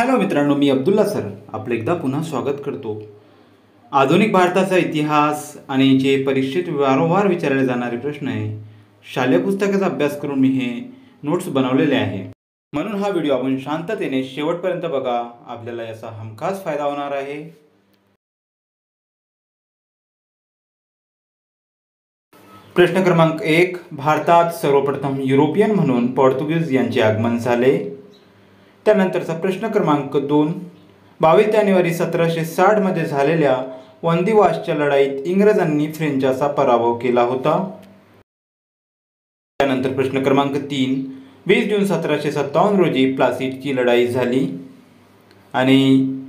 Hello मित्रांनो, मी Abdullah sir आपलं एकदा पुन्हा स्वागत करतो. आधुनिक भारताचा इतिहास आणि जे परीक्षेत वारंवार विचारले जाणारे प्रश्न आहे, शालेय पुस्तकाचा अभ्यास करून मी हे नोट्स बनवलेले आहे. म्हणून हा व्हिडिओ आपण शांततेने शेवटपर्यंत बघा, आपल्याला याचा हमखास फायदा होणार आहे. प्रश्न क्रमांक 1. भारतात सर्वप्रथम युरोपियन म्हणून पोर्तुगीज यांचे आगमन झाले. त्यानंतरचा प्रश्न क्रमांक 2. 22 जानेवारी 1760 मध्ये झालेल्या वंदिवासच्या लढाईत इंग्रजांनी फ्रेंचाचा पराभव केला होता. त्यानंतर प्रश्न क्रमांक 3. 20 जून 1757 रोजी प्लासीची लढाई झाली. आणि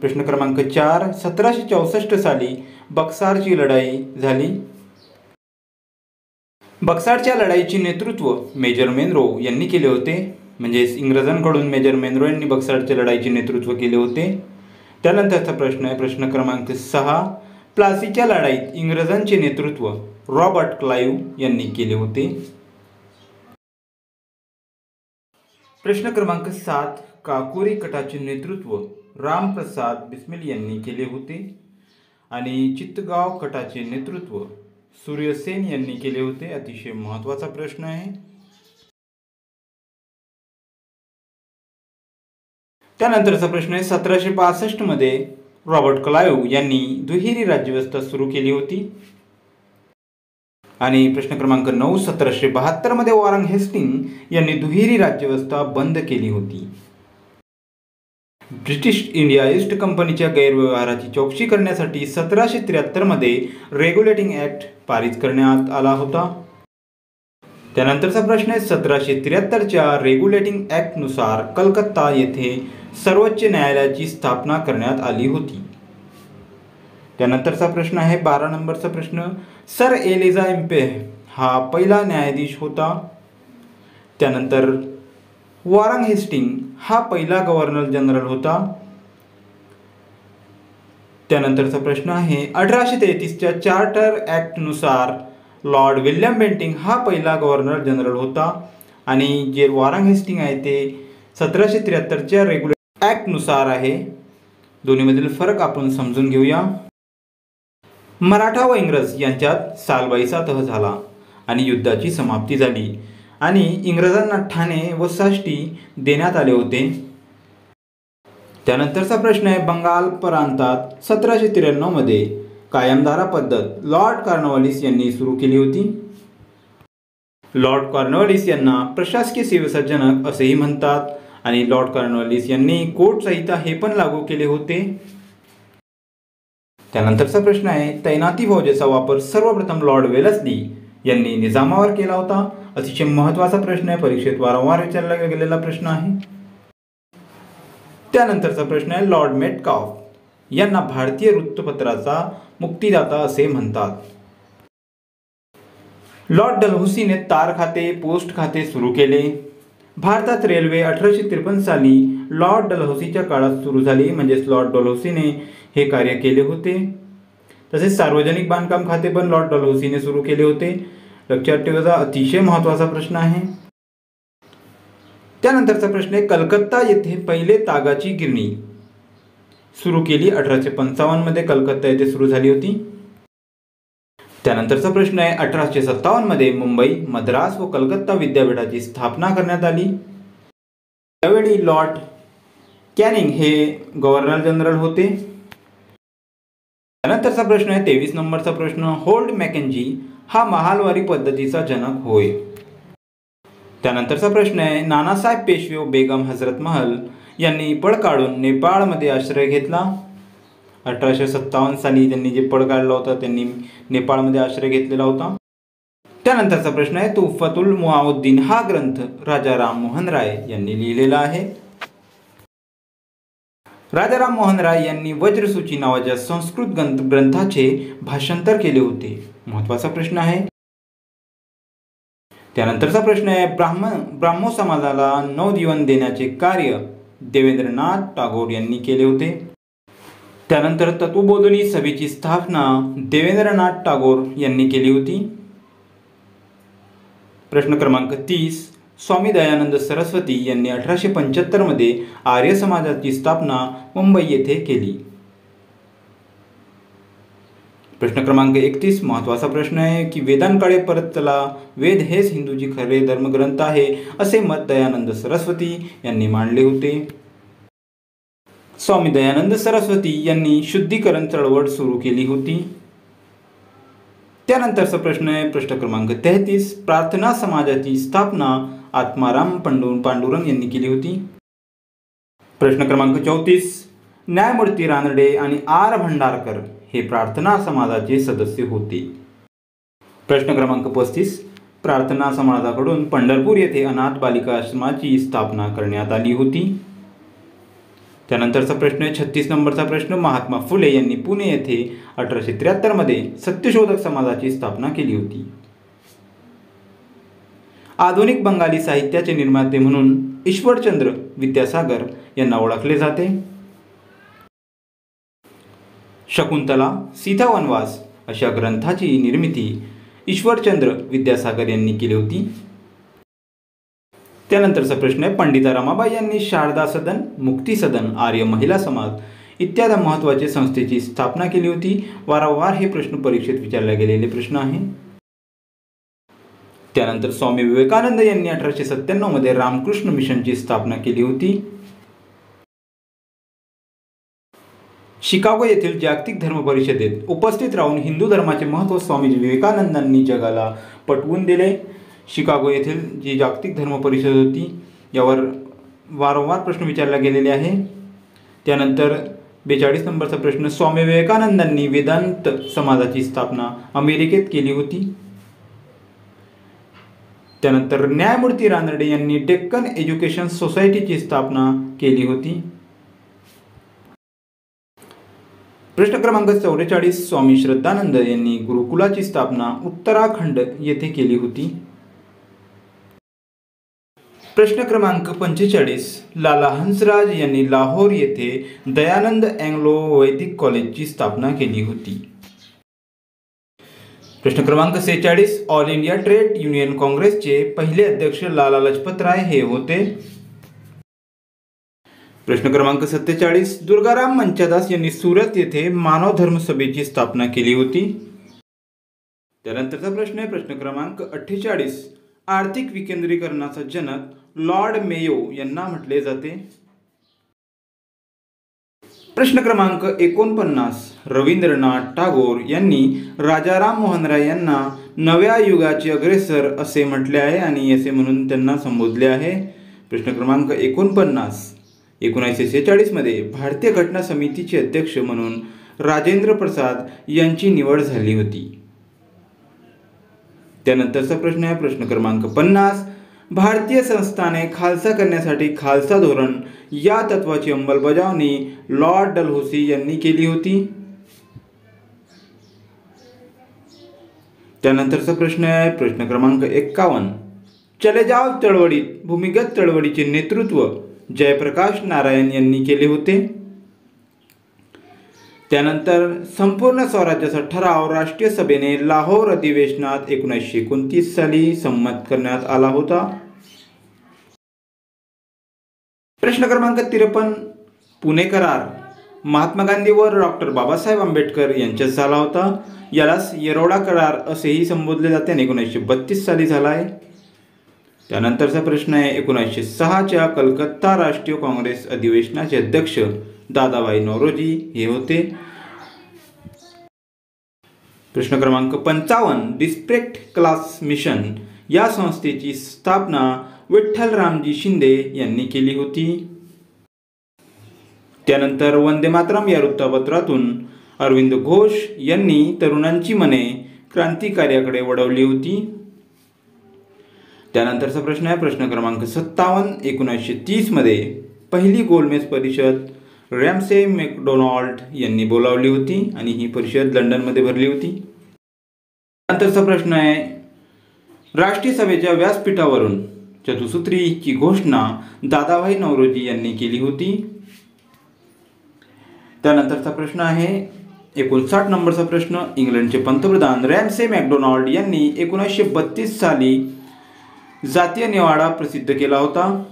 प्रश्न क्रमांक 4. 1764 साली बक्सारची लढाई झाली. बक्सारच्या लढाईचे नेतृत्व मेजर मेनरो यांनी केले होते. म्हणजेच इंग्रजांकडून मेजर मेनरो यांनी बक्सारच्या लढाईचे नेतृत्व केले होते. त्यानंतरचा प्रश्न आहे प्रश्न क्रमांक 6. प्लासीच्या लढाईत इंग्रजांचे नेतृत्व रॉबर्ट क्लाइव्ह यांनी केले होते. प्रश्न क्रमांक 7. काकोरी कटाचे नेतृत्व रामप्रसाद बिस्मिल यांनी केले होते. आणि चित्तगाव कटाचे नेतृत्व सूर्यसेन यांनी केले होते. अतिशय महत्त्वाचा प्रश्न आहे. त्यानंतरचा प्रश्न आहे 1765 मध्ये रॉबर्ट क्लाइव्ह यांनी दुहेरी राज्यव्यवस्था सुरू केली होती. आणि प्रश्न क्रमांक 9. 1772 मध्ये वॉरन हेस्टिंग यांनी दुहेरी राज्यव्यवस्था बंद केली होती. ब्रिटिश इंडिया ईस्ट कंपनीच्या गैरव्यवहाराची चौकशी करण्यासाठी 1773 मध्ये रेग्युलेटिंग ऍक्ट पारित करण्यात आला होता. त्यानंतरचा प्रश्न आहे 1773च्या रेग्युलेटिंग ॲक्टनुसार कलकत्ता येथे सर्वोच्च न्यायालयाची स्थापना करण्यात आली होती. त्यानंतरचा प्रश्न आहे 12 नंबरचा प्रश्न. सर एलिझा एम्पे हा पहिला न्यायाधीश होता. त्यानंतर वॉरन हेस्टिंग हा पहिला गव्हर्नर जनरल होता. त्यानंतरचा प्रश्न आहे 1833च्या चार्टर ॲक्टनुसार लॉर्ड विल्यम बेंटिंक हा पहिला गव्हर्नर जनरल होता. आणि जे वॉरन हेस्टिंग आहे ते 1773च्या रेग्युलेटिंग ॲक्टनुसार आहे. दोन्हीमधील फरक आपण समजून घेऊया. मराठा व इंग्रज यांच्यात सालबाईचा तह झाला आणि युद्धाची समाप्ती झाली आणि इंग्रजांना ठाणे व साष्टी देण्यात आले होते. त्यानंतरचा प्रश्न आहे बंगाल प्रांतात 1793 मध्ये कायमधारा पद्धत लॉर्ड कॉर्नवालिस यांनी सुरू केली होती. लॉर्ड कॉर्नवालिस यांना प्रशासकीय सेवेचा जनक असेही म्हणतात. आणि लॉर्ड कॉर्नवालिस यांनी कोर्ट संहिता हे पण लागू केले होते. त्यानंतरचा प्रश्न आहे तैनाती फौजेचा वापर सर्वप्रथम लॉर्ड वेलस्ली यांनी निजामावर केला होता. अतिशय महत्त्वाचा प्रश्न आहे, परीक्षेत वारंवार विचारला गेलेला प्रश्न आहे. त्यानंतरचा प्रश्न आहे लॉर्ड मेटकाफ यांना भारतीय वृत्तपत्राचा मुक्तिदाता असे म्हणतात. लॉर्ड डलहौसीने तार खाते पोस्ट खाते सुरू केले. भारतात रेल्वे 1853 साली लॉर्ड डलहौसीच्या काळात सुरू झाली. म्हणजेच लॉर्ड डलहौसीने हे कार्य केले होते. तसेच सार्वजनिक बांधकाम खाते पण लॉर्ड डलहौसीने सुरू केले होते. लक्षात ठेवायचा अतिशय महत्त्वाचा प्रश्न आहे. त्यानंतरचा प्रश्न आहे कलकत्ता येथे पहिले तागाची गिरणी सुरू केली. 1855 मध्ये कलकत्ता येथे सुरू झाली होती. त्यानंतरचा प्रश्न आहे 1857 मध्ये मुंबई, मद्रास व कलकत्ता विद्यापीठाची स्थापना करण्यात आली. त्यावेळी लॉर्ड कॅनिंग हे गव्हर्नर जनरल होते. त्यानंतरचा प्रश्न आहे 23 नंबरचा प्रश्न. होल्ड मॅकेंजी हा महालवारी पद्धतीचा जनक होय. त्यानंतरचा प्रश्न आहे नानासाहेब पेशवे व बेगम हजरत महल यांनी पळ काढून नेपाळमध्ये आश्रय घेतला. 1857 साली त्यांनी जे पळ काढला होता त्यांनी नेपाळमध्ये आश्रय घेतलेला होता. त्यानंतरचा प्रश्न आहे तुफतुल मुआउद्दीन हा ग्रंथ राजा राम मोहन राय यांनी लिहिलेला आहे. राजा राम मोहन राय यांनी वज्रसूची नावाच्या संस्कृत ग्रंथाचे भाषांतर केले होते. महत्त्वाचा प्रश्न आहे. त्यानंतरचा प्रश्न आहे ब्राह्मो समाजाला नवजीवन देण्याचे कार्य देवेंद्रनाथ टागोर यांनी केले होते. त्यानंतर तत्वबोधिनी सभेची स्थापना देवेंद्रनाथ टागोर यांनी केली होती. प्रश्न क्रमांक 30. स्वामी दयानंद सरस्वती यांनी 1875 मध्ये आर्य समाजाची स्थापना मुंबई येथे केली? प्रश्न क्रमांक 31 महत्त्वाचा प्रश्न आहे की वेदांकडे परत चला, वेद हेच हिंदूची खरे धर्मग्रंथ आहे असे मत दयानंद सरस्वती यांनी मांडले होते. स्वामी दयानंद सरस्वती यांनी शुद्धीकरण चळवळ सुरू केली होती. त्यानंतरचा प्रश्न आहे प्रश्न क्रमांक 33 प्रार्थना समाजाची स्थापना आत्माराम पांडुरंग यांनी केली होती. प्रश्न क्रमांक 34 न्यायमूर्ती रानडे आणि आर भंडारकर हे प्रार्थना समाजाचे सदस्य होते. प्रश्न क्रमांक 35 प्रार्थना समाजाकडून पंढरपूर येथे अनाथ बालिका आश्रमाची स्थापना करण्यात आली होती. त्यानंतरचा प्रश्न आहे 36 नंबरचा प्रश्न महात्मा फुले यांनी पुणे येथे 1873 मध्ये सत्यशोधक समाजाची स्थापना केली होती. आधुनिक बंगाली साहित्याचे निर्माते म्हणून ईश्वरचंद्र विद्यासागर यांना ओळखले जाते. शकुंतला, सीता वनवास अशा ग्रंथाची निर्मिती ईश्वरचंद्र विद्यासागर यांनी केली होती. त्यानंतरचा प्रश्न आहे पंडिता रमाबाई यांनी शारदा सदन, मुक्ती सदन, आर्य महिला समाज इत्यादी महत्त्वाच्या संस्थेची स्थापना केली होती. वारंवार हे प्रश्न परीक्षेत विचारले गेलेले प्रश्न आहे. त्यानंतर स्वामी विवेकानंद यांनी 1897 मध्ये रामकृष्ण मिशनची स्थापना केली होती. शिकागो येथील जागतिक धर्म परिषदेत उपस्थित राहून हिंदू धर्माचे महत्त्व स्वामी विवेकानंदांनी जगाला पटवून दिले. शिकागो येथील जी जागतिक धर्म परिषद होती यावर वारंवार प्रश्न विचारले गेलेले आहे. त्यानंतर 42 नंबरचा प्रश्न स्वामी विवेकानंदांनी वेदांत समाजाची स्थापना अमेरिकेत केली होती. त्यानंतर न्यायमूर्ती रानडे यांनी डेक्कन एज्युकेशन सोसायटीची स्थापना केली होती. प्रश्न क्रमांक 44 स्वामी श्रद्धानंद यांनी गुरुकुलाची स्थापना उत्तराखंड येथे केली होती. प्रश्न क्रमांक 45 लाला हंसराज यांनी लाहोर येथे दयानंद अँग्लो वैदिक कॉलेजची स्थापना केली होती. प्रश्न क्रमांक 46 ऑल इंडिया ट्रेड युनियन काँग्रेसचे पहिले अध्यक्ष लाला लजपत राय हे होते. प्रश्न क्रमांक 47 दुर्गाराम मंचादास यांनी सुरत येथे मानव धर्म सभेची स्थापना केली होती. त्यानंतरचा प्रश्न आहे प्रश्न क्रमांक 48 आर्थिक विकेंद्रीकरणाचा जनक लॉर्ड मेयो यांना म्हटले जाते. प्रश्न क्रमांक 49 रवींद्रनाथ टागोर यांनी राजा राम मोहन राय यांना नव्या युगाचे अग्रेसर असे म्हटले आहे आणि असे म्हणून त्यांना संबोधले आहे. प्रश्न क्रमांक 49 1946 मध्ये भारतीय घटना समितीचे अध्यक्ष म्हणून राजेंद्र प्रसाद यांची निवड झाली होती. त्यानंतरचा प्रश्न आहे प्रश्न क्रमांक 50 भारतीय संस्थाने खालसा करण्यासाठी खालसा धोरण या तत्वाची अंमलबजावणी लॉर्ड डलहौसी यांनी केली होती. त्यानंतरचा प्रश्न आहे प्रश्न क्रमांक 51 चले जाव चळवळीत भूमिगत चळवळीचे नेतृत्व जयप्रकाश नारायण यांनी केले होते. त्यानंतर संपूर्ण स्वराज्याचा ठराव राष्ट्रीय सभेने लाहोर अधिवेशनात 1929 साली संमत करण्यात आला होता. प्रश्न क्रमांक 53 पुणे करार महात्मा गांधी व डॉक्टर बाबासाहेब आंबेडकर यांच्यात झाला होता. यालाच येरवडा करार असेही संबोधले जाते आणि 1932 साली झाला आहे. त्यानंतरचा प्रश्न आहे 1906च्या कलकत्ता राष्ट्रीय काँग्रेस अधिवेशनाचे अध्यक्ष दादाभाई नौरोजी हे होते. प्रश्न क्रमांक 55 डिस्ट्रिक्ट क्लास मिशन या संस्थेची स्थापना विठ्ठलरामजी शिंदे यांनी केली होती. त्यानंतर वंदे मातरम या वृत्तपत्रातून अरविंद घोष यांनी तरुणांची मने क्रांतिकार्याकडे वळवली होती. त्यानंतरचा प्रश्न आहे प्रश्न क्रमांक 57 1930 मध्ये पहिली गोलमेज परिषद रॅमसे मॅकडोनाल्ड यांनी बोलावली होती आणि ही परिषद लंडनमध्ये भरली होती. त्यानंतरचा प्रश्न आहे राष्ट्रीय सभेच्या व्यासपीठावरून चतुसूत्रीची घोषणा दादाभाई नौरोजी यांनी केली होती. त्यानंतरचा प्रश्न आहे 59 नंबरचा प्रश्न इंग्लंडचे पंतप्रधान रॅमसे मॅकडोनाल्ड यांनी 1932 साली जातीय निवाडा प्रसिद्ध केला होता?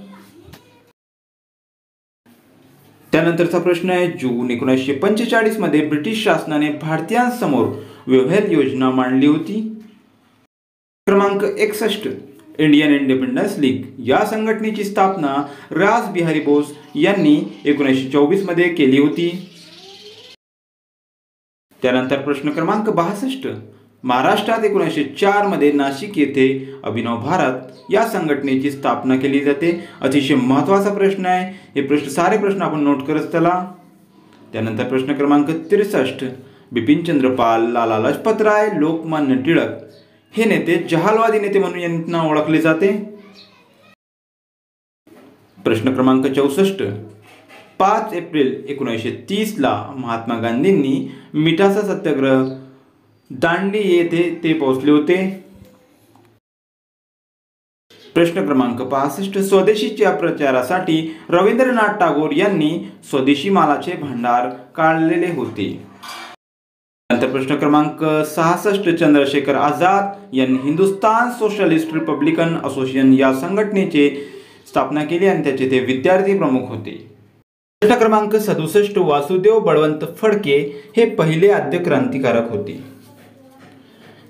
त्यानंतरचा प्रश्न आहे, जून 1945 मध्ये ब्रिटिश शासनाने भारतीयांसमोर व्यवहार योजना मांडली होती? क्रमांक 61, इंडियन इंडिपेंडन्स लीग या संघटनेची स्थापना रास बिहारी बोस यांनी 1924 मध्ये केली होती. त्यानंतर प्रश्न क्रमांक 62, महाराष्ट्रात 1904 मध्ये नाशिक येथे अभिनव भारत या संघटनेची स्थापना केली जाते. अतिशय महत्त्वाचा प्रश्न आहे. हे सारे प्रश्न आपण नोट करत चला. त्यानंतर प्रश्न क्रमांक 63, बिपिनचंद्र पाल, लाला लजपत राय, लोकमान्य टिळक हे नेते जहालवादी नेते म्हणून यांना ओळखले जाते. प्रश्न क्रमांक 64, 5 एप्रिल 1930 ला महात्मा गांधींनी मिठाचा सत्याग्रह दांडी येथे ते पोहोचले होते. प्रश्न क्रमांक 65, स्वदेशीच्या प्रचारासाठी रवींद्रनाथ टागोर यांनी स्वदेशी मालाचे भांडार काढलेले होते. नंतर प्रश्न क्रमांक 66, चंद्रशेखर आझाद यांनी हिंदुस्तान सोशलिस्ट रिपब्लिकन असोसिएशन या संघटनेची स्थापना केली आणि त्याचे ते विद्यार्थी प्रमुख होते. प्रश्न क्रमांक 67, वासुदेव बळवंत फडके हे पहिले आद्य क्रांतिकारक होते.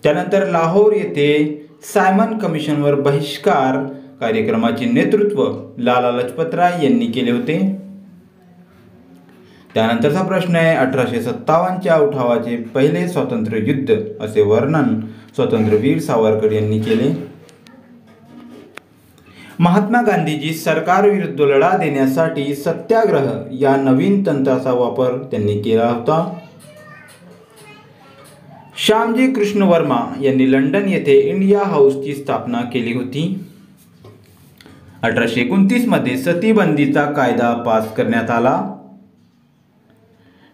त्यानंतर लाहोर येथे सायमन कमिशनवर बहिष्कार कार्यक्रमाचे नेतृत्व लाला लजपत राय यांनी केले होते. त्यानंतरचा प्रश्न आहे, 1857च्या उठावाचे पहिले स्वातंत्र्य युद्ध असे वर्णन स्वातंत्र्यवीर सावरकर यांनी केले. महात्मा गांधीजी सरकारविरुद्ध लढा देण्यासाठी सत्याग्रह या नवीन तंत्राचा वापर त्यांनी केला होता. श्यामजी कृष्ण वर्मा यांनी लंडन येथे इंडिया हाऊसची स्थापना केली होती. 1829 मध्ये सतीबंदीचा कायदा पास करण्यात आला.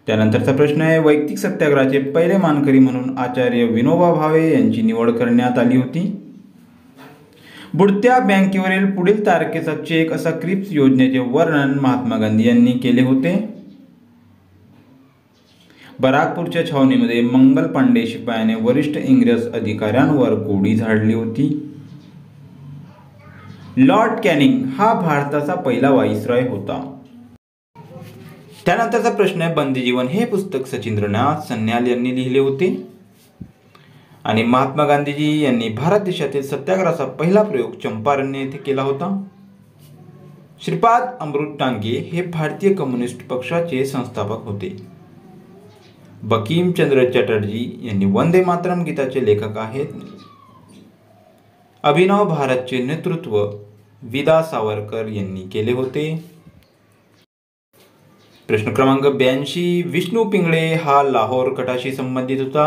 त्यानंतरचा प्रश्न आहे, वैयक्तिक सत्याग्रहाचे पहिले मानकरी म्हणून आचार्य विनोबा भावे यांची निवड करण्यात आली होती. बुडत्या बँकेवरील पुढील तारखेचा चेक असा क्रिप्स योजनेचे वर्णन महात्मा गांधी यांनी केले होते. बराकपूरच्या छावणीमध्ये मंगल पांडे शिपायाने वरिष्ठ इंग्रज अधिकाऱ्यांवर गोळी झाडली होती. लॉर्ड कॅनिंग हा भारताचा पहिला व्हाईसरॉय होता. त्यानंतरचा प्रश्न आहे, बंदीजीवन हे पुस्तक सचिंद्रनाथ सन्याल यांनी लिहिले होते आणि महात्मा गांधीजी यांनी भारत देशातील सत्याग्रहाचा पहिला प्रयोग चंपारण येथे केला होता. श्रीपाद अमृत टांगे हे भारतीय कम्युनिस्ट पक्षाचे संस्थापक होते. बंकिमचंद्र चटर्जी यांनी वंदे मातरम गीताचे लेखक आहेत. अभिनव भारतचे नेतृत्व विदा सावरकर यांनी केले होते. प्रश्न क्रमांक 82, विष्णू पिंगळे हा लाहोर कटाशी संबंधित होता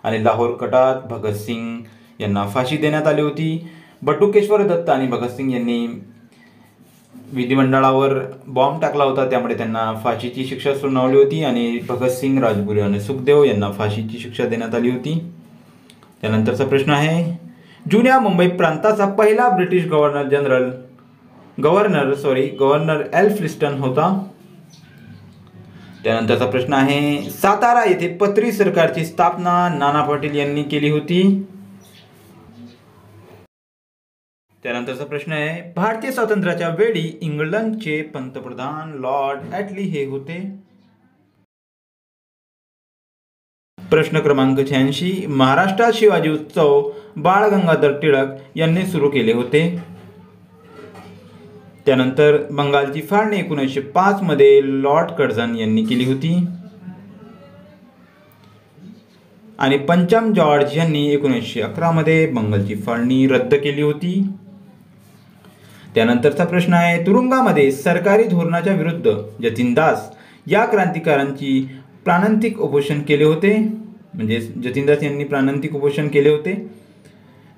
आणि लाहोर कटात भगतसिंग यांना फाशी देण्यात आली होती. बटुकेश्वर दत्त आणि भगतसिंग यांनी विधिमंडळावर बॉम्ब टाकला होता, त्यामुळे त्यांना फाशीची शिक्षा सुनावली होती आणि भगतसिंग, राजगुरू आणि सुखदेव यांना फाशीची शिक्षा देण्यात आली होती. त्यानंतरचा प्रश्न आहे, जुन्या मुंबई प्रांताचा पहिला ब्रिटिश गव्हर्नर एल्फिन्स्टन होता. त्यानंतरचा प्रश्न आहे, सातारा येथे पत्री सरकारची स्थापना नाना पाटील यांनी केली होती. त्यानंतरचा प्रश्न आहे, भारतीय स्वातंत्र्याच्या वेळी इंग्लंडचे पंतप्रधान लॉर्ड ॲटली हे होते. प्रश्न क्रमांक 86, महाराष्ट्रात शिवाजी उत्सव बाळ गंगाधर टिळक यांनी सुरू केले होते. त्यानंतर बंगालची फाळणी 1905 मध्ये लॉर्ड कर्झन यांनी केली होती आणि पंचम जॉर्ज यांनी 1911 मध्ये बंगालची फाळणी रद्द केली होती. त्यानंतरचा प्रश्न आहे, तुरुंगामध्ये सरकारी धोरणाच्या विरुद्ध जतीनदास या क्रांतिकारांची प्राणांतिक उपोषण केले होते, म्हणजे जतीनदास यांनी प्राणांतिक उपोषण केले होते.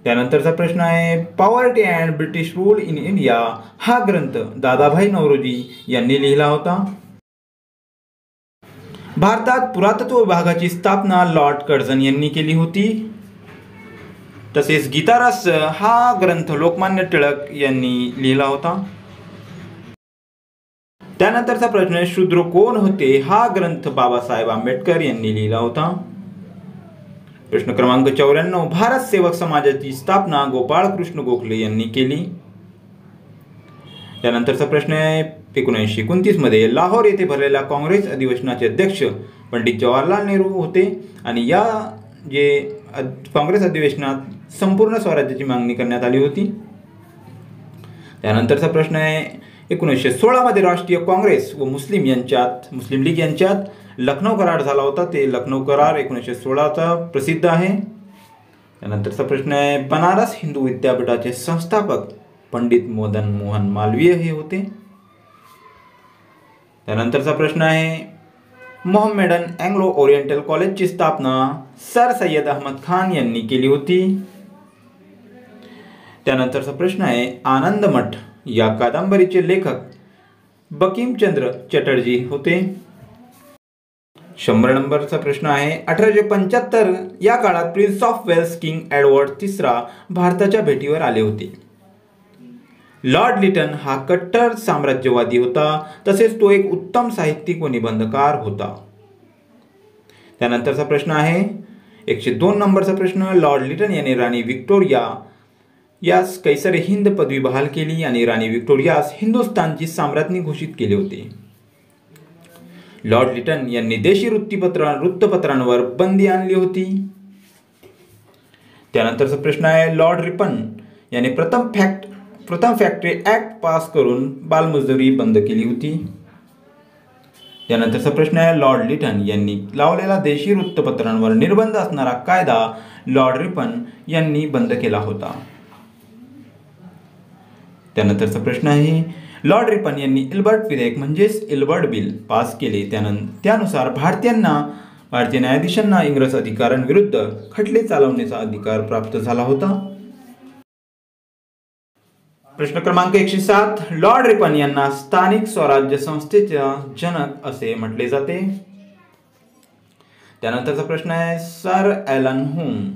त्यानंतरचा प्रश्न आहे, poverty and British rule in India हा ग्रंथ दादाभाई नौरोजी यांनी लिहिला होता. भारतात पुरातत्व विभागाची स्थापना लॉर्ड कर्झन यांनी केली होती. तसेच गीतारस हा ग्रंथ लोकमान्य टिळक यांनी लिहिला होता. त्यानंतरचा प्रश्न, शूद्र कोण होते हा ग्रंथ बाबासाहेब आंबेडकर यांनी लिहिला होता. प्रश्न क्रमांक 94, भारत सेवक समाजाची स्थापना गोपाळ कृष्ण गोखले यांनी केली. त्यानंतरचा प्रश्न आहे 1929 मध्ये लाहोर येथे भरलेल्या काँग्रेस अधिवेशनाचे अध्यक्ष पंडित जवाहरलाल नेहरू होते आणि या काँग्रेस अधिवेशनात संपूर्ण स्वराज्याची मागणी करण्यात आली होती. त्यानंतरचा प्रश्न आहे 1916 मध्ये राष्ट्रीय काँग्रेस व मुस्लिम लीग यांच्यात लखनौ करार झाला होता. ते लखनौ करार 1916चा प्रसिद्ध आहे. त्यानंतरचा प्रश्न आहे बनारस हिंदू विद्यापीठाचे संस्थापक पंडित मदन मोहन मालवीय हे होते. त्यानंतरचा प्रश्न आहे मोहम्मडन अँग्लो ओरिएंटल कॉलेजची स्थापना सर सय्यद अहमद खान यांनी केली होती. त्यानंतरचा प्रश्न आहे आनंद मठ या कादंबरीचे लेखक बंकिमचंद्र चटर्जी होते. 100 नंबरचा प्रश्न आहे 1875 या काळात Prince of Wales King Edward तिसरा भारताच्या भेटीवर आले होते. लॉर्ड लिटन हा कट्टर साम्राज्यवादी होता, तसेच तो एक उत्तम साहित्यिक व निबंधकार होता. त्यानंतरचा प्रश्न आहे 102 नंबरचा प्रश्न लॉर्ड लिटन यांनी राणी व्हिक्टोरिया यास कैसर हिंद पदवी बहाल केली आणि राणी व्हिक्टोरियास हिंदुस्थानची सम्राज्ञी घोषित केले होते. लॉर्ड लिटन यांनी देशी वृत्तपत्रांवर बंदी आणली होती. त्यानंतरचा प्रश्न आहे लॉर्ड रिपन यांनी प्रथम फॅक्टरी ऍक्ट पास करून बालमजुरी बंद केली होती. त्यानंतरचा प्रश्न आहे लॉर्ड लिटन यांनी लावलेला देशी वृत्तपत्रांवर निर्बंध असणारा कायदा लॉर्ड रिपन यांनी बंद केला होता. त्यानंतरचा प्रश्न आहे लॉर्ड रिपन यांनी इल्बर्ट विधेयक म्हणजेच इल्बर्ट बिल पास केले. त्यानुसार भारतीय न्यायाधीशांना इंग्रज अधिकाऱ्यांविरुद्ध खटले चालवण्याचा अधिकार प्राप्त झाला होता. प्रश्न क्रमांक 107 लॉर्ड रिपन यांना स्थानिक स्वराज्य संस्थेचा जनक असे म्हटले जाते. त्यानंतरचा प्रश्न आहे सर ॲलन हुम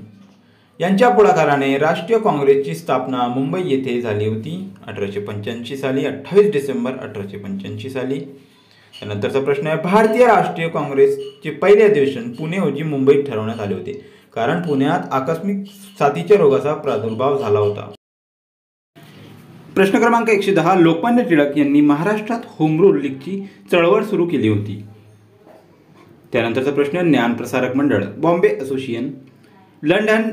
यांच्या पुढाकाराने राष्ट्रीय काँग्रेसची स्थापना मुंबई येथे झाली होती 1885 साली 28 डिसेंबर 1885 साली. त्यानंतरचा प्रश्न आहे भारतीय राष्ट्रीय काँग्रेसचे पहिले अधिवेशन पुणेऐवजी मुंबईत ठरवण्यात आले होते, कारण पुण्यात आकस्मिक साथीच्या रोगाचा प्रादुर्भाव झाला होता. प्रश्न क्रमांक 110 लोकमान्य टिळक यांनी महाराष्ट्रात होम रूल लीगची चळवळ सुरू केली होती. त्यानंतरचा प्रश्न ज्ञानप्रसारक मंडळ, Bombay association, London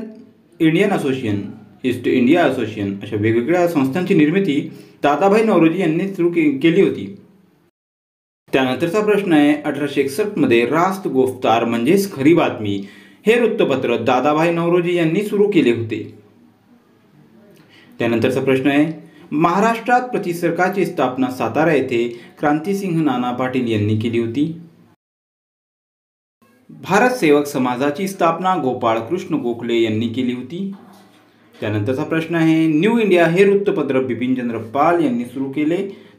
Indian association, east India association अशा वेगवेगळ्या संस्थांची निर्मिती दादाभाई नौरोजी यांनी सुरू केली होती. त्यानंतरचा प्रश्न आहे 1861 मध्ये रास्त गोफ्तार म्हणजेच खरी बातमी हे वृत्तपत्र दादाभाई नौरोजी यांनी सुरू केले होते. त्यानंतरचा प्रश्न आहे महाराष्ट्रात प्रतिसरकारची स्थापना सातारा येथे क्रांतिसिंह नाना पाटील यांनी केली होती. भारत सेवक समाजाची स्थापना गोपाळ कृष्ण गोखले यांनी केली होती. त्यानंतरचा प्रश्न आहे न्यू इंडिया हे वृत्तपत्र बिपिनचंद्र पाल यांनी सुरू केले,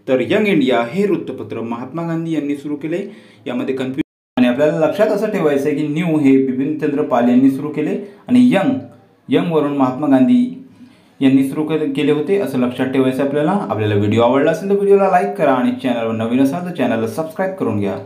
तर यंग इंडिया हे वृत्तपत्र महात्मा गांधी यांनी सुरू केले. यामध्ये कन्फ्युजन आणि आपल्याला लक्षात असं ठेवायचं आहे की न्यू हे बिपिनचंद्र पाल यांनी सुरू केले आणि यंग वरून महात्मा गांधी यांनी सुरू केले होते असं लक्षात ठेवायचं आपल्याला. व्हिडिओ आवडला असेल तर व्हिडिओला लाईक करा आणि चॅनलवर नवीन असाल तर चॅनलला सबस्क्राईब करून घ्या.